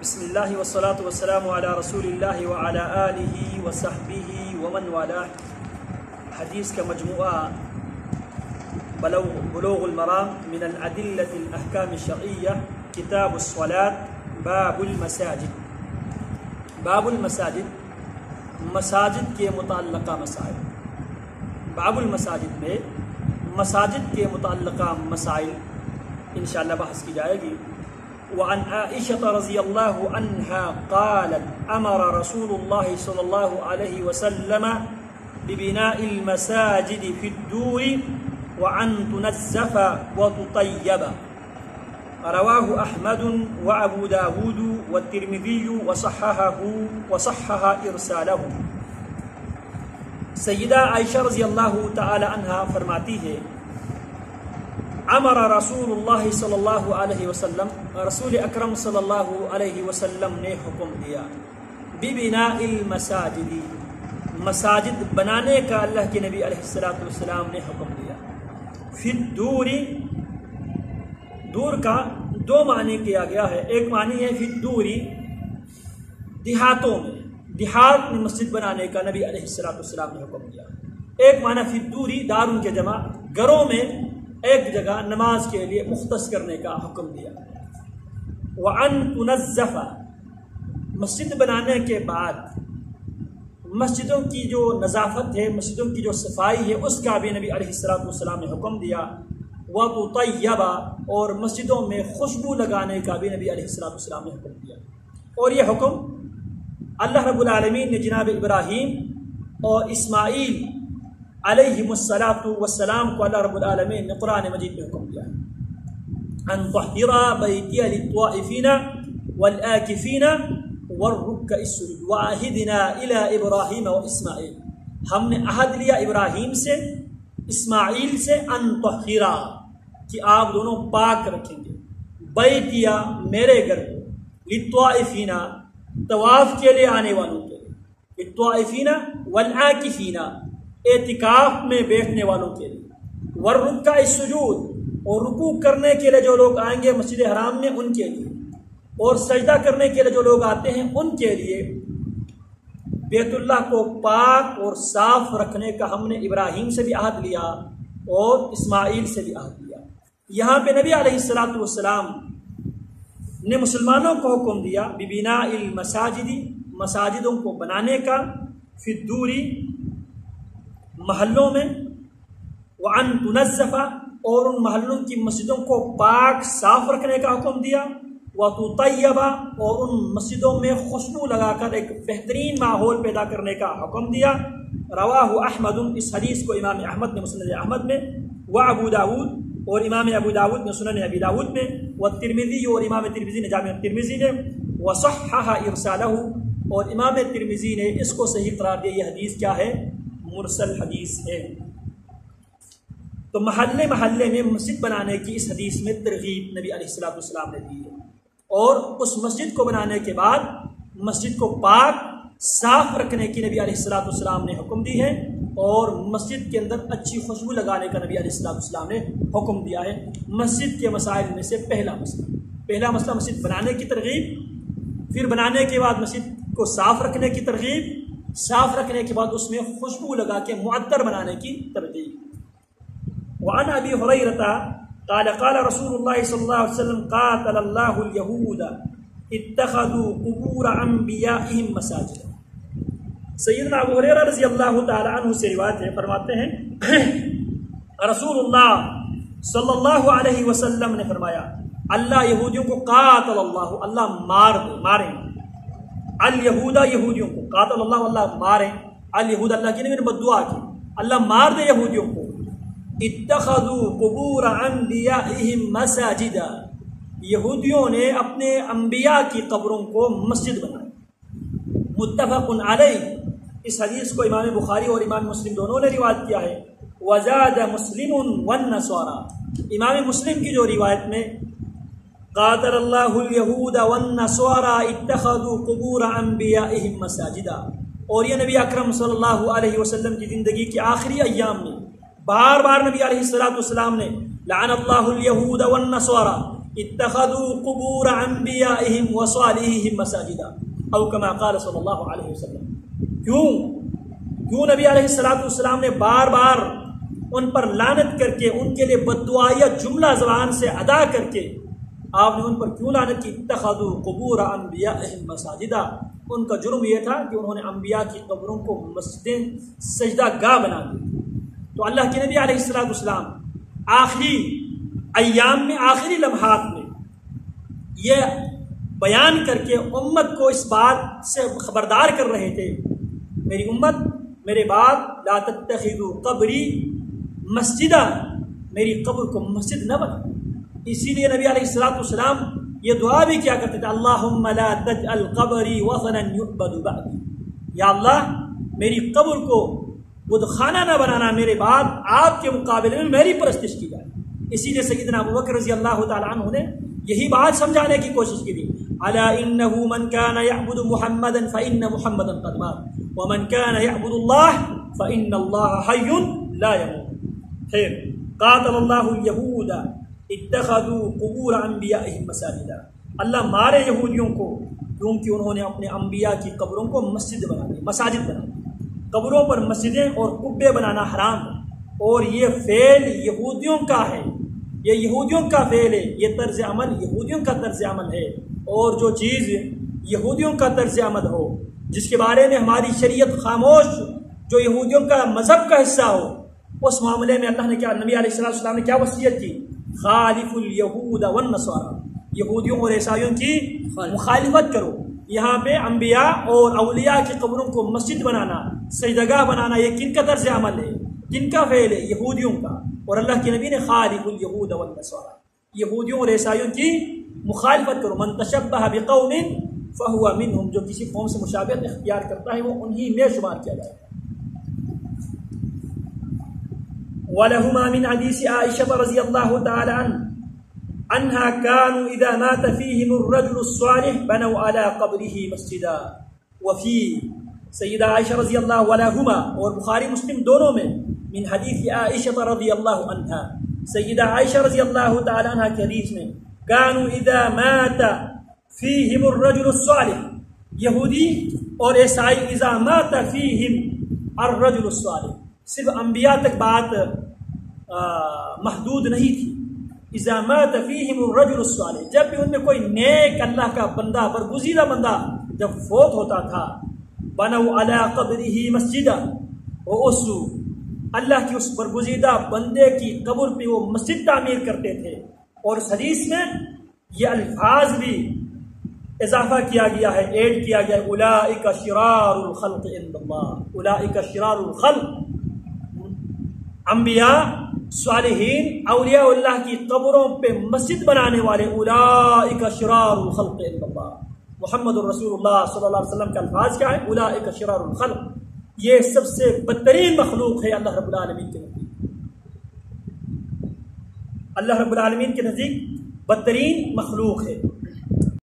بسم اللہ والصلاة والسلام علی رسول اللہ وعلی آلہ وصحبہ ومن والاه. حدیث کا مجموعہ بلوغ المرام من الادلة الاحکام الشرعیہ، کتاب الصلاة، باب المساجد. باب المساجد، مساجد کے متعلقہ مسائل. باب المساجد میں مساجد کے متعلقہ مسائل انشاءاللہ بحث کی جائے گی. وعن عائشة رضی اللہ عنہا قالت امر رسول اللہ صلی اللہ علیہ وسلم ببناء المساجد في الدور وعن تنزف وتطيب. رواه احمد وابو داود والترمذي وصحح ارساله. سیدہ عائشہ رضی اللہ تعالی عنہا فرماتی ہے امر رسول اللہ صلی اللہ علیہ وسلم، رسول اکرم صلی اللہ علیہ وسلم نے حکم دیا ببناء المساجد، مساجد بنانے کا اللہ کے نبی علیہ السلام نے حکم دیا. فی الدور، دور کا دو معنی کیا گیا ہے. ایک معنی ہے فی الدور، دیہاتوں میں، دیہات میں مسجد بنانے کا نبی علیہ السلام نے حکم دیا. ایک معنی فی الدور، دارن کے جمع، گھروں میں ایک جگہ نماز کے لیے مختص کرنے کا حکم دیا. وعن تنزف، مسجد بنانے کے بعد مسجدوں کی جو نظافت ہے، مسجدوں کی جو صفائی ہے، اس کا بھی نبی علیہ السلام نے حکم دیا. وتطیب، اور مسجدوں میں خوشبو لگانے کا بھی نبی علیہ السلام نے حکم دیا. اور یہ حکم اللہ رب العالمین نے جناب ابراہیم اور اسماعیل علیہم السلام کو اللہ رب العالمین نے قرآن مجید میں حکم دیا ہے ان طہر بیتی للطائفین والآکفین والرکع السجود وعہدنا الی ابراہیم و اسماعیل. ہم نے عہد لیا ابراہیم سے، اسماعیل سے، ان طہر، کہ آپ دونوں پاک رکھیں گے، بیتیا، میرے گھر کو، للطائفین، طواف کے لیے آنے والوں کے لیے، للطائفین والآکفین، اعتکاف میں بیٹھنے والوں کے لیے، والرکع السجود، اور رکوع کرنے کے لیے جو لوگ آئیں گے مسجد حرام میں ان کے لیے، اور سجدہ کرنے کے لیے جو لوگ آتے ہیں ان کے لیے. بیت اللہ کو پاک اور صاف رکھنے کا ہم نے ابراہیم سے بھی عہد لیا اور اسماعیل سے بھی عہد لیا. یہاں پہ نبی علیہ السلام نے مسلمانوں کو حکم دیا ببناء المساجد، مساجدوں کو بنانے کا، فی الدور، محلوں میں، وعن تنزف، اور ان محلوں کی مسجدوں کو پاک صاف رکھنے کا حکم دیا. وتطیب، اور ان مسجدوں میں خوشبو لگا کر ایک بہترین ماحول پیدا کرنے کا حکم دیا. رواہ احمد، اس حدیث کو امام احمد نے مسند احمد میں، وابو داود، اور امام ابو داود نے سنن ابی داود میں، والترمذی، اور امام ترمذی نے جامع ترمذی نے، وصحح ارسالہ، اور امام ترمذی نے اس کو صحیح قرار دیا. یہ حدیث کیا ہے؟ مرسل حدیث ہے. تو محلے میں مسجد بنانے کی اس حدیث میں ترغیب نبی علیہ السلام نے دی ہے. اور اس مسجد کو بنانے کے بعد مسجد کو پاک صاف رکھنے کی نبی علیہ السلام نے حکم دی ہے، اور مسجد کے اندر اچھی خوشبو لگانے کا نبی علیہ السلام نے حکم دیا ہے. مسجد کے مسائل میں سے پہلا مسئلہ مسجد بنانے کی ترغیب، پھر بنانے کے بعد مسجد کو صاف رکھنے کی ترغیب، صاف رکھنے کے بعد اس میں خوشبو لگا کے معطر بنانے کی ترغیب. وعن ابی ہریرہ قال قال رسول اللہ صلی اللہ علیہ وسلم قاتل اللہ الیہود اتخذوا قبور انبیائہم مساجد. سیدنا ابو ہریرہ رضی اللہ تعالی عنہ سے روایت ہے، فرماتے ہیں رسول اللہ صلی اللہ علیہ وسلم نے فرمایا اللہ یہودیوں کو، قاتل اللہ، اللہ ماریں، الیہود، یہودیوں کو، قاتل اللہ، اللہ ماریں، الیہود، اللہ کی نے بد دعا کی، اللہ مار دے یہودیوں کو. اتخذوا قبور انبیائہم مساجد، یہودیوں نے اپنے انبیاء کی قبروں کو مسجد بنائی. متفق علیہ، اس حدیث کو امام بخاری اور امام مسلم دونوں نے روایت کیا ہے. وزاد مسلم والنصارى، امام مسلم کی جو روایت میں قاتل اللہ الیہود والنصارى اتخذوا قبور انبیائہم مساجد، اور یہ نبی اکرم صلی اللہ علیہ وسلم کی زندگی کے آخری ایام میں بار بار نبی علیہ السلام نے لعن اللہ الیہود والنصارى، اتخذوا قبور انبیائہم وصالحیہم مساجدا او کما قال صلی اللہ علیہ وسلم۔ کیوں نبی علیہ السلام نے بار بار ان پر لعنت کر کے ان کے لیے بد دعائیہ جملہ زبان سے ادا کر کے آپ نے ان پر کیوں لعنت کی؟ اتخذوا قبور انبیائہم مساجدا، ان کا جرم یہ تھا کہ انہوں نے انبیاء کی قبروں کو مسجدیں سجدہ گاہ بنا دی۔ تو اللہ کے نبی علیہ السلام آخری ایام میں، آخری لمحات میں یہ بیان کر کے امت کو اس بات سے خبردار کر رہے تھے، میری امت میرے بعد لا تتخذوا قبری مسجدہ، میری قبر کو مسجد نہ بنا۔ اسی لیے نبی علیہ السلام یہ دعا بھی کیا کرتے تھے، اللہم لا تجعل قبری وثنا یعبد بعدی، یا اللہ میری قبر کو بت خانہ نہ بنانا، میرے بعد آپ کے مقابلے میں میری پرستش کی جائے۔ اسی لیے سیدنا ابوبکر رضی اللہ تعالیٰ عنہ نے یہی بات سمجھانے کی کوشش کی تھی، الا انہ من کان یعبد محمدا فان محمدا قد مات ومن کان یعبد اللہ فان اللہ حی لا یموت۔ پھر قاتل اللہ الیہود اتخذوا قبور انبیائہم مساجدا، اللہ مارے یہودیوں کو کیونکہ انہوں نے اپنے انبیاء کی قبروں کو مسجد بنا دی، مساجد بنا دی۔ قبروں پر مسجدیں اور قبے بنانا حرام ہے، اور یہ فعل یہودیوں کا ہے، یہ یہودیوں کا فعل ہے، یہ طرز عمل یہودیوں کا طرز عمل ہے۔ اور جو چیز یہودیوں کا طرز عمل ہو، جس کے بارے میں ہماری شریعت خاموش، جو یہودیوں کا مذہب کا حصہ ہو، اس معاملے میں اللہ نے کیا، نبی علیہ السلام نے کیا وصیت کی؟ خالف الیہود والنصارى، یہودیوں اور عیسائیوں کی مخالفت کرو۔ یہاں پہ انبیاء اور اولیاء کی قبروں کو مسجد بنانا، سجدگاہ بنانا، یہ کن کا طرز عمل ہے، کن کا فعل ہے؟ یہودیوں کا۔ اور اللہ کے نبی نے خالف الیہود والنصارى، یہودیوں اور عیسائیوں کی مخالفت کرو۔ من تشبہ بقوم فہو منہم، جو کسی قوم سے مشابہت اختیار کرتا ہے وہ انہی میں شمار کیا جائے گا۔ وَلَهُمَا مِنْ حَدِيثِ عَائِشَةَ رَضِيَ اللَّهُ تَعَالَى عَنْهَا كَانُوا إِذَا مَاتَ فِيهِمُ الرَّجُلُ الصَّالِحُ بَنَوْا عَلَى قَبْرِهِ مَسْجِدًا۔ وفي سیدہ عائشہ رضی اللہ عنہما اور بخاری مسلم دونوں میں من حدیث عائشہ رضی اللہ عنہا، سیدہ عائشہ رضی اللہ تعالی عنہ کے حدیث میں كانوا إذا مات فيهم الرجل الصالح، یہودی اور عیسائی اذا مات فيهم الرجل الصالح، صرف انبیاء تک بات محدود نہیں تھی۔ اذا مات فیہم الرجل الصالح، جب بھی ان میں کوئی نیک اللہ کا بندہ، برگزیدہ بندہ جب فوت ہوتا تھا، بنوا علی قبرہ مسجدا، وہ اس اللہ کی اس برگزیدہ بندے کی قبر پہ وہ مسجد تعمیر کرتے تھے۔ اور اس حدیث میں یہ الفاظ بھی اضافہ کیا گیا ہے، ایڈ کیا گیا ہے، اولئک شرار الخلق عند اللہ، اولئک شرار الخلق، انبیاء، صالحین، اولیاء اللہ کی قبروں پہ مسجد بنانے والے، اولئک شرار الخلق عند اللہ، محمد الرسول اللہ صلی اللہ علیہ وسلم کا الفاظ کیا ہے؟ اولئک شرار الخلق، یہ سب سے بدترین مخلوق ہے اللہ رب العالمین کے نزدیک، اللہ رب العالمین کے نزدیک بدترین مخلوق ہے۔